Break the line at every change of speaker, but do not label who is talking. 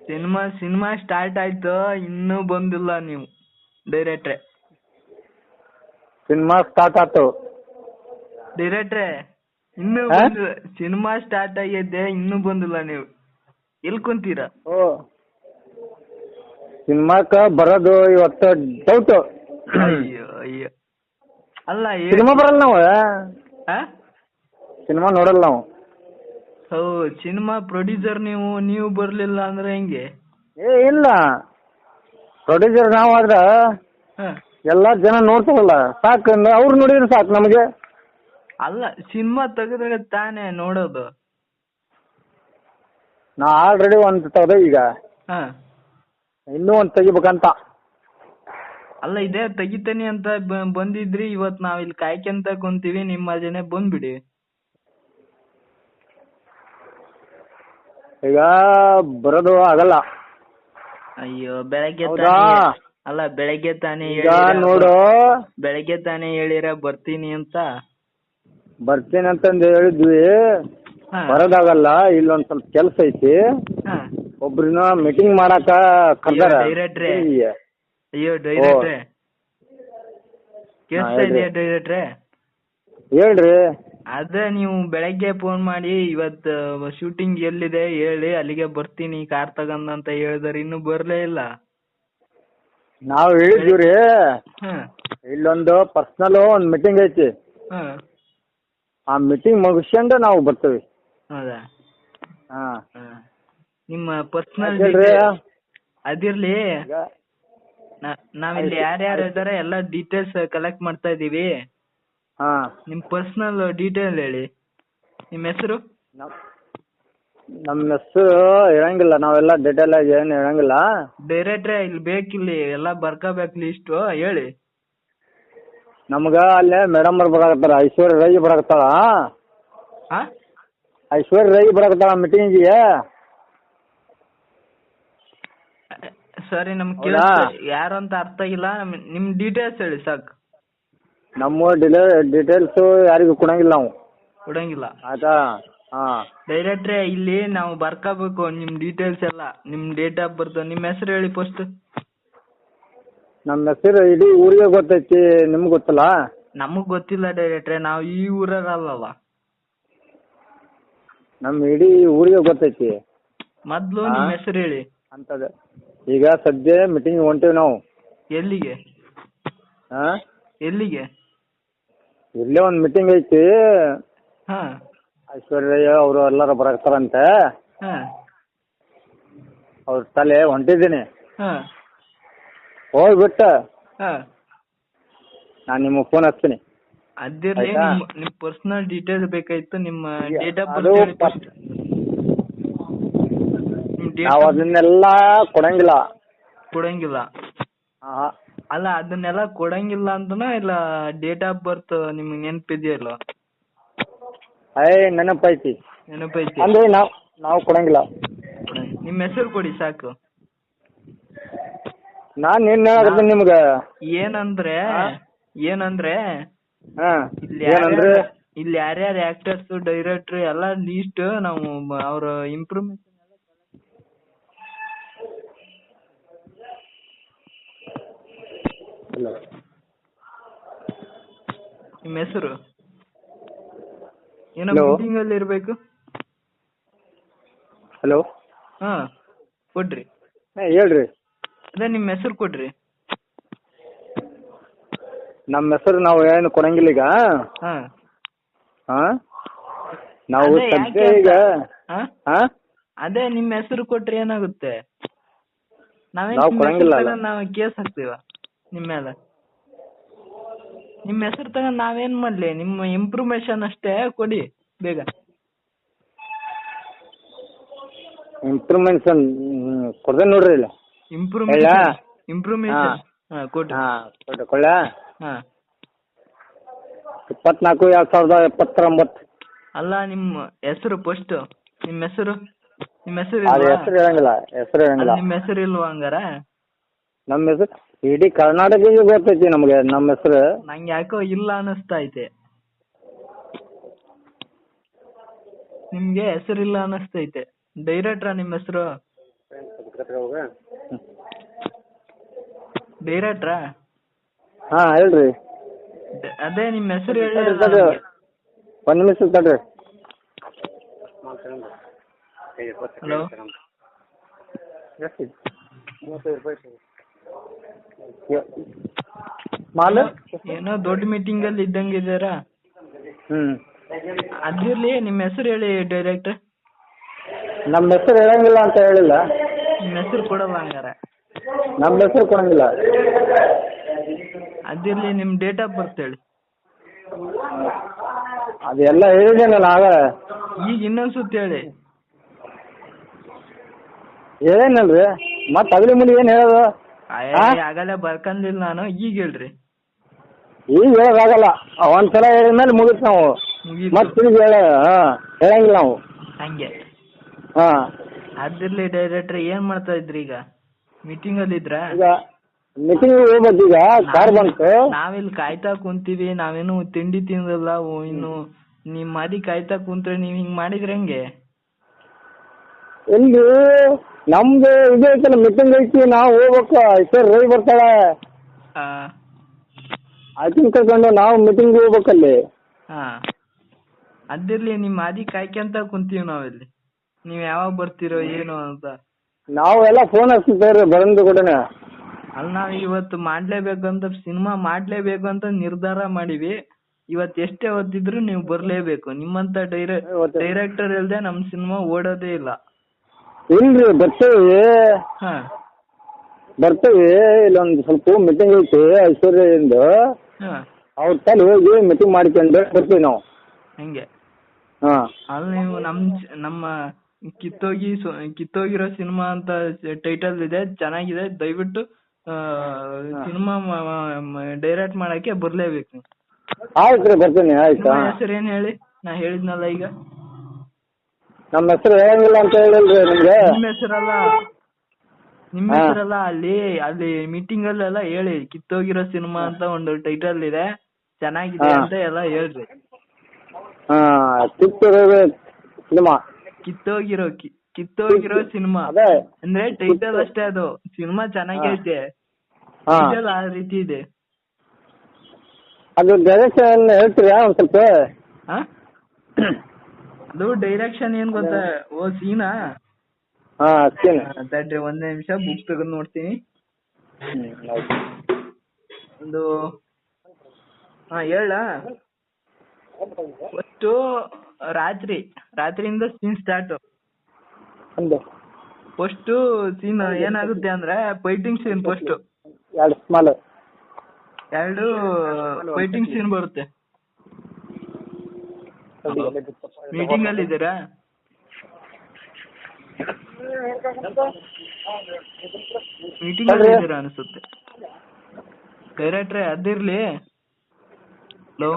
Cinema start ಆಯ್ತು, ಇನ್ನೂ ಬಂದಿಲ್ಲ ನೀವು ಡೈರೆಕ್ಟ್ರೆ.
ಸಿನಿಮಾ ಸ್ಟಾರ್ಟ್ ಆಯ್ತು
ಡೈರೆಕ್ಟ್ರೆ ಇನ್ನೂ ಬಂದಿಲ್ಲ. ಸಿನಿಮಾ ಸ್ಟಾರ್ಟ್ ಆಗೈತೆ, ಇನ್ನೂ ಬಂದಿಲ್ಲ ನೀವು. ಎಲ್ಲಿ ಕುಂತೀರಾ?
ಓ ಸಿನಿಮಾಕ ಬರೋದು ಇವತ್ತು ಡೌಟು.
ಅಯ್ಯೋ ಅಯ್ಯೋ. ಅಲ್ಲ
ಸಿನಿಮಾ ಬರಲ್ಲ ನಾವು, ಸಿನಿಮಾ ನೋಡಲ್ಲ ನಾವು.
ಸಿನಿಮಾ ಪ್ರೊಡ್ಯೂಸರ್ ನೀವು ಬರ್ಲಿಲ್ಲ ಅಂದ್ರೆ ಹೆಂಗೆ?
ಇಲ್ಲ, ಪ್ರೊಡ್ಯೂಸರ್ ನಾವು ಆದ್ರ ಎಲ್ಲ ಜನ ನೋಡ್ತಾರಲ್ಲ, ಸಾಕು ಅವ್ರು ನೋಡಿದ್ರೆ ಸಾಕು ನಮಗೆ.
ಅಲ್ಲ, ಸಿನಿಮಾ ತೆಗೆದ್ರೆ ತಾನೇ ನೋಡೋದು.
ನಾ ಆಲ್ರೆಡಿ ಒಂದು ತೆಗ್ದೆ, ಈಗ ಇನ್ನೂ ಒಂದು ತೆಗಿಬೇಕಂತ.
ಅಲ್ಲ, ಇದೇ ತೆಗಿತೇನೆ ಅಂತ ಬಂದಿದ್ರಿ. ಇವತ್ತು ನಾವ್ ಇಲ್ಲಿ ಕಾಯ್ಕೊಂತ ಕುಂತೀವಿ, ನಿಮ್ಮ ಜನ ಬಂದ್ಬಿಡಿ.
ಈಗ ಬರೋದು ಆಗಲ್ಲ.
ಅಯ್ಯೋ, ಬೆಳಗ್ಗೆ ಅಲ್ಲ, ಬೆಳಗ್ಗೆ ತಾನೇ
ನೋಡು,
ಬೆಳಗ್ಗೆ ತಾನೇ ಹೇಳಿರ ಬರ್ತೀನಿ ಅಂತ.
ಬರ್ತೀನಿ ಅಂತಂದು ಹೇಳಿದ್ವಿ, ಬರೋದಾಗಲ್ಲ. ಇಲ್ಲೊಂದ್ ಸ್ವಲ್ಪ ಕೆಲಸ ಐತಿ, ಒಬ್ರನ್ನ ಮೀಟಿಂಗ್ ಮಾಡಾಕ ಕರ್ದಾರ.
ಡೈರೆಕ್ಟ್ರೆ, ಅಯ್ಯೋ ಡೈರೆಕ್ಟ್ರೆ, ಕೇಳಿಸ್ತಾ ಇದೆಯಾ ಡೈರೆಕ್ಟ್ರೆ?
ಹೇಳ್ರಿ.
ಅದೇ ನೀವು ಬೆಳಗ್ಗೆ ಫೋನ್ ಮಾಡಿ ಇವತ್ತು ಶೂಟಿಂಗ್ ಎಲ್ಲಿದೆ ಹೇಳಿ, ಅಲ್ಲಿಗೆ ಬರ್ತೀನಿ ಕಾರ್ ತಗೊಂಡ್ ಅಂತ ಹೇಳಿದಾರೆ, ಇನ್ನೂ ಬರ್ಲೇ ಇಲ್ಲ.
ನಾವು ಹೇಳಿದ್ವಿ, ಇಲ್ಲೊಂದು ಪರ್ಸನಲ್ ಒಂದು ಮೀಟಿಂಗ್ ಐತಿ, ಆ ಮೀಟಿಂಗ್ ಮುಗಿಸ್ಕೊಂಡು ನಾವು ಬರ್ತೀವಿ.
ಹೌದಾ?
ಹಾ,
ನಿಮ್ಮ ಪರ್ಸನಲ್ ಅದಿರ್ಲಿ. ನಾವಿಲ್ಲಿ ಯಾರ್ಯಾರು ಇದ್ದಾರೆ ಎಲ್ಲ ಡೀಟೇಲ್ಸ್ ಕಲೆಕ್ಟ್ ಮಾಡ್ತಾ ಇದೀವಿ. ನಿಮ್ ಪರ್ಸನಲ್ ಡೀಟೇಲ್ ಹೇಳಿ. ನಿಮ್ಮ ಹೆಸರು?
ನಮ್ಮ ಹೆಸರು ಹೇಳಂಗಿಲ್ಲ, ನಾವೆಲ್ಲ ಡೀಟೇಲ್ ಆಗಿ ಏನು ಹೇಳಂಗಿಲ್ಲ.
ಡೈರೆಕ್ಟ್ರೆ, ಇಲ್ಲಿ ಬೇಕಿಲ್ಲಿ ಎಲ್ಲ ಬರ್ಕೋಬೇಕು ಲಿಸ್ಟು, ಹೇಳಿ.
ನಮ್ಗ ಅಲ್ಲೇ ಮೇಡಮ್ ಅವ್ರು ಬರಾಕತ್ತಾರ, ಐಶ್ವರ್ಯ ರೈ ಬರಾಕತ್ತಾಳ. ಐಶ್ವರ್ಯ ರೈ ಬರಾಕತ್ತಾಳ ಮೀಟಿಂಗಿಗೆ.
ಸರಿ, ನಮ್ಗೆ ಯಾರು ಅಂತ ಅರ್ಥ ಆಗಿಲ್ಲ. ನಿಮ್ ಡೀಟೇಲ್ಸ್ ಹೇಳಿ ಸಾಕು.
ನಮ್ಮ ಡೀಟೇಲ್ಸ್ ಯಾರಿಗೂ ಕೊಡಂಗಿಲ್ಲ ನಾವು.
ಕೊಡಂಗಿಲ್ಲ,
ಆಯ್ತಾ?
ಡೈರೆಕ್ಟ್ರೆ, ಇಲ್ಲಿ ನಾವು ಬರ್ಕೋಬೇಕು ನಿಮ್ ಡೀಟೇಲ್ಸ್ ಎಲ್ಲ. ನಿಮ್ ಡೇಟ್ ಆಫ್ ಬರ್ತ್, ನಿಮ್ ಹೆಸರು ಹೇಳಿ ಫಸ್ಟ್.
ನಮ್ಮ ಹೆಸರು ಇಡೀ ಊರಿಗೆ ಗೊತ್ತೈತಿ, ನಿಮ್ಗೆ ಗೊತ್ತಲ್ಲ?
ನಮಗ್ ಗೊತ್ತಿಲ್ಲ ಡೈರೆಕ್ಟ್ರೆ, ನಾವು ಈ ಊರಲ್ಲ.
ನಮ್ಮ ಇಡೀ ಊರಿಗೆ ಗೊತ್ತೈತಿ.
ಮೊದ್ಲು ನಿಮ್ ಹೆಸರು ಹೇಳಿ.
ಅಂತದ ಈಗ ಸದ್ಯ ಮೀಟಿಂಗ್ ಹೊಂಟೇವಿ ನಾವು.
ಎಲ್ಲಿಗೆ? ಎಲ್ಲಿಗೆ?
ಇಲ್ಲೇ ಒಂದು ಮೀಟಿಂಗ್ ಐತಿ. ಐಶ್ವರ್ಯ ಅವರು ಎಲ್ಲಾರು ಬರಾಕ್ತಾರಂತೆ. ಅವ್ರ ತಲೆ ಹೊಂಟಿದ್ದೀನಿ, ಹೋಗ್ಬಿಟ್ಟ ನಾನು ನಿಮಗೆ ಫೋನ್ ಹಚ್ತೀನಿ.
ಅದಿರ್ಲಿ, ನಿಮ್ ಪರ್ಸನಲ್ ಡೀಟೇಲ್ಸ್ ಬೇಕಾಯ್ತು. ನಿಮ್ಮ ಡೇಟ್ ಆಫ್ ಬರ್ತ್.
ನಾವು ಅದನ್ನೆಲ್ಲ ಕೊಡಂಗಿಲ್ಲ.
ಅಲ್ಲ, ಅದನ್ನೆಲ್ಲ ಕೊಡಂಗಿಲ್ಲ ಅಂತನಾ ಇಲ್ಲ ಡೇಟ್ ಆಫ್ ಬರ್ತ್ ನಿಮ್ಗೆ ನೆನಪಿದೆಯಲ್ಲ?
ನೆನಪೈತಿ ಅಂದ್ರೆ ನಾವು ಕೊಡಂಗಿಲ್ಲ.
ನಿಮ್ಮ ಹೆಸರು ಕೊಡಿ ಸಾಕು.
ನಾನು ಏನ್ ಹೇಳಕತ್ತೀನಿ ನಿಮ್ಗೆ ಏನಂದ್ರೆ
ಇಲ್ಲಿ ಯಾರ್ಯಾರು ಆಕ್ಟರ್ಸ್, ಡೈರೆಕ್ಟರ್ ಎಲ್ಲ ಲೀಸ್ಟ್ ನಾವು ಅವ್ರ ಇಂಪ್ರೂವ್ಮೆಂಟ್. ನಿಮ್ಮ ಹೆಸರು ಏನೋ ಮೀಟಿಂಗ್ ಅಲ್ಲಿ ಇರ್ಬೇಕು.
ಹಲೋ,
ಕೊಡ್ರಿ.
ಹೇಳ್ರಿ.
ಅದೇ ನಿಮ್ಮ ಹೆಸರು ಕೊಡ್ರಿ.
ನಮ್ಮ ಹೆಸರು ನಾವು ಏನು ಕೊಡಂಗಿಲ್ಲ ಈಗ. ನಾವು ಸದ್ಯ ಈಗ
ಅದೇ ನಿಮ್ಮ ಹೆಸರು ಕೊಟ್ರೆ ಏನಾಗುತ್ತೆ?
ನಾವು ಕೊಡಂಗಿಲ್ಲ.
ನಾವು ಕೇಸ್ ಹಾಕ್ತೀವ ನಿಮ್ಮ ಮೇಲೆ. ನಿಮ್ಮ ಹೆಸರು ತಗೊಂಡು ನಾವೇನ್ ಮಾಡ್ಲಿ? ನಿಮ್ಮ ಇಂಪ್ರೂವ್ಮೇಷನ್ ಅಷ್ಟೇ ಕೊಡಿ ಬೇಗ.
ಇಂಪ್ರೂವ್ಮೆಂಟ್ಸ್ ಕೊಡ್ದೆ ನೋಡ್ರಿ. ಇಲ್ಲ
ಇಂಪ್ರೂವ್ಮೇಷನ್ ಕೊಡ್ರಿ.
ಕೊಳ್ಳ 24/2029.
ಅಲ್ಲ, ನಿಮ್ಮ ಹೆಸರು ಫಸ್ಟ್. ನಿಮ್ಮ ಹೆಸರು
ಹೇಳಂಗಿಲ್ಲ.
ನಿಮ್ಮ ಹೆಸರು ಇಲ್ವಾ ಹಂಗಾರ?
ನಮ್ಮ ಹೆಸರು ಇಡೀ ಕರ್ನಾಟಕ ಗೊತ್ತೈತಿ ನಮ್ಗೆ. ನಮ್ಮ ಹೆಸರು
ನಂಗೆ ಯಾಕೋ ಇಲ್ಲ ಅನಿಸ್ತಾ ಐತೆ. ನಿಮ್ಗೆ ಹೆಸರಿಲ್ಲ ಅನಿಸ್ತೈತೆ. ಡೈರೆಕ್ಟ್ರಾ ನಿಮ್ಮ ಹೆಸರು? ಡೈರೆಕ್ಟ್ರಾ?
ಹಾಂ ಹೇಳ್ರಿ.
ಅದೇ ನಿಮ್ಮ ಹೆಸರು ಹೇಳಿ.
ಒಂದು ನಿಮಿಷ ತಡ್ರಿ.
ಹಲೋ,
ಮಾಲ್
ಏನೋ ದೊಡ್ಡ ಮೀಟಿಂಗ್ ಅಲ್ಲಿ ಇದ್ದಂಗೆ ಇದ್ದಾರಾ? ಅದಿರ್ಲಿ, ನಿಮ್ಮ ಹೆಸರು ಹೇಳಿ ಡೈರೆಕ್ಟರ್.
ನಮ್ಮ ಹೆಸರು ಹೇಳಂಗಿಲ್ಲ ಅಂತ ಹೇಳಿಲ್ಲ.
ನಿಮ್ಮ ಹೆಸರು ಕೊಡಲ್ಲ ಹಂಗಾರೆ?
ನಮ್ಮ ಹೆಸರು ಕೊಡಂಗಿಲ್ಲ.
ಅದಿರ್ಲಿ, ನಿಮ್ಮ ಡೇಟ್ ಆಫ್ ಬರ್ತ್ ಹೇಳಿ.
ಅದೆಲ್ಲ ಹೇಳಿದ್ದೇನಲ್ಲ ಆಗ.
ಈಗ ಇನ್ನೊಂದು ಸುತ್ತ ಹೇಳಿ.
ಹೇಳೇನಲ್ರಿ, ಮತ್ತೆ ಅಗಲಿ ಮುಂದೆ ಏನು ಹೇಳೋದು?
ಆಗಲೇ ಬರ್ಕಂದಿಲ್ಲ ನಾನು, ಈಗ ಹೇಳ್ರಿ.
ಈಗ ಹೇಳೋದಾಗಲ್ಲ, ಒಂದ್ಸಲ ಹೇಳಿದ್ಮೇಲೆ ಮುಗಿತು ನಾವು. ಮತ್ತೆ ಈಗ ಹೇಳಂಗಿಲ್ಲ ನಾವು
ಹಂಗೆ.
ಹಾಂ,
ಅದಿರ್ಲಿ ಡೈರೆಕ್ಟ್ರ್, ಏನ್ ಮಾಡ್ತಾ ಇದ್ರಿ ಈಗ? ಮೀಟಿಂಗ್ ಅಲ್ಲಿ ಇದ್ರ?
ಈಗ ಮೀಟಿಂಗ್ ಹೋಗ್ಬೇಕು. ಈಗ ಕಾರ್ ಬಂತು.
ನಾವಿಲ್ಲಿ ಕಾಯ್ತಾ ಕುಂತೀವಿ, ನಾವೇನು ತಿಂಡಿ ತಿಂದಿಲ್ಲ ಇನ್ನು. ನಿಮ್ ಮಾದಿ ಕಾಯ್ತಾ ಕುಂತ್ರೆ ನೀವ್ ಹಿಂಗ್ ಮಾಡಿದ್ರೆ ಹೆಂಗೆ?
ಎಲ್ಲಿ ನಮ್ದು ಇದು ಐತಲ್ಲ, ಮೀಟಿಂಗ್ ಐತಿ, ನಾವು ಹೋಗ್ಬೇಕು. ಸರ್ ರವಿ ಬರ್ತಾಳೆ, ಆಕಿನ ಕರ್ಕೊಂಡು ನಾವು ಮೀಟಿಂಗ್ ಹೋಗ್ಬೇಕಲ್ಲಿ.
ಹಾ, ಅದಿರ್ಲಿ, ನಿಮ್ ಮಾದಿ ಕಾಯ್ಕೊಂತ ಕುಂತೀವಿ ನಾವಿಲ್ಲಿ. ನೀವ್ ಯಾವಾಗ ಬರ್ತೀರೋ ಏನೋ ಅಂತ.
ನಾವೆಲ್ಲ ಫೋನ್ ಹಚ್ತೀವಿ ಬರಂದು ಕೂಡನೆ.
ಅಲ್ಲಿ ನಾವ್ ಇವತ್ತು ಮಾಡ್ಲೇಬೇಕಂತ, ಸಿನಿಮಾ ಮಾಡ್ಲೇಬೇಕು ಅಂತ ನಿರ್ಧಾರ ಮಾಡಿವಿ. ಇವತ್ತು ಎಷ್ಟೇ ಹೊತ್ತಿದ್ರು ನೀವು ಬರ್ಲೇಬೇಕು. ನಿಮ್ಮಂತ ಡೈರೆಕ್ಟರ್ ಇಲ್ದೆ ನಮ್ ಸಿನಿಮಾ ಓಡೋದೇ ಇಲ್ಲ.
ಇಲ್ರಿ, ಬರ್ತೇವಿ.
ಹಾ,
ಬರ್ತೇವಿ. ಇಲ್ಲೊಂದು ಸ್ವಲ್ಪ ಮೀಟಿಂಗ್ ಐತಿ ಐಶ್ವರ್ಯದಿಂದ. ಅವ್ರ ತಲೆ ಹೋಗಿ ಮೀಟಿಂಗ್ ಮಾಡ್ಕೊಂಡು ಬರ್ತೀವಿ ನಾವು.
ಹಂಗೆ.
ಹಾಂ,
ಅಲ್ಲಿ ನೀವು ನಮ್ಮ ಕಿತ್ತೋಗಿರೋ ಸಿನಿಮಾ ಅಂತ ಟೈಟಲ್ ಇದೆ, ಚೆನ್ನಾಗಿದೆ. ದಯವಿಟ್ಟು ಸಿನಿಮಾ ಡೈರೆಕ್ಟ್ ಮಾಡಕ್ಕೆ ಬರ್ಲೇಬೇಕು.
ಆಯ್ತು ರೀ, ಬರ್ತೀನಿ. ಆಯ್ತಾ?
ಹೆಸರು ಏನ್ ಹೇಳಿ? ನಾ ಹೇಳಿದ್ನಲ್ಲ ಈಗ.
ನಮ್ಮ ಹೆಸರು ಹೇಳಂಗಿಲ್ಲ ಅಂತ ಹೇಳಿಲ್ರಿ ನಿಮ್ಗೆ.
ನಿಮ್ಮ ಹೆಸರಲ್ಲ, ಅಲ್ಲಿ ಮೀಟಿಂಗ್ ಅಲ್ಲೆಲ್ಲ ಹೇಳಿ. ಕಿತ್ತೋಗಿರೋ ಸಿನಿಮಾ ಅಂತ ಒಂದು ಟೈಟಲ್ ಇದೆ, ಚೆನ್ನಾಗಿದೆ ಅಂತ ಎಲ್ಲ ಹೇಳ್ರಿ. ಕಿತ್ತೋಗಿರೋ ಸಿನಿಮಾ ಅಂದ್ರೆ ಟೈಟಲ್ ಅಷ್ಟೇ, ಅದು ಸಿನಿಮಾ ಚೆನ್ನಾಗೈತೆ. ಟೈಟಲ್ ಆ ರೀತಿ ಇದೆ.
ಅದು ಡೈರೆಕ್ಷನ್ ಹೇಳ್ತೀರಾ ಒಂದ್ ಸ್ವಲ್ಪ?
ಅದು ಡೈರೆಕ್ಷನ್ ಏನ್ ಗೊತ್ತಾ? ಓ ಸೀನಾ? ತಡ್ರಿ ಒಂದೇ ನಿಮಿಷ, ಬುಕ್ ತೆಗೆದು ನೋಡ್ತೀನಿ. ಒಂದು ಹೇಳ. ಫಸ್ಟು ರಾತ್ರಿಯಿಂದ ಸೀನ್ ಸ್ಟಾರ್ಟ್. ಫಸ್ಟು ಸೀನ್ ಏನಾಗುತ್ತೆ ಅಂದ್ರೆ ಫೈಟಿಂಗ್ ಸೀನ್. ಫಸ್ಟ್ ಎರಡು ಫೈಟಿಂಗ್ ಸೀನ್ ಬರುತ್ತೆ. ಮೀಟಿಂಗ್ ಅಲ್ಲಿ ಇದ್ದೀರಾ? ಮೀಟಿಂಗ್ ಅಲ್ಲಿ ಇದ್ದೀರಾ ಅನ್ಸುತ್ತೆ ಡೈರೆಕ್ಟ್ರೆ. ಅದಿರ್ಲಿ. ಹಲೋ,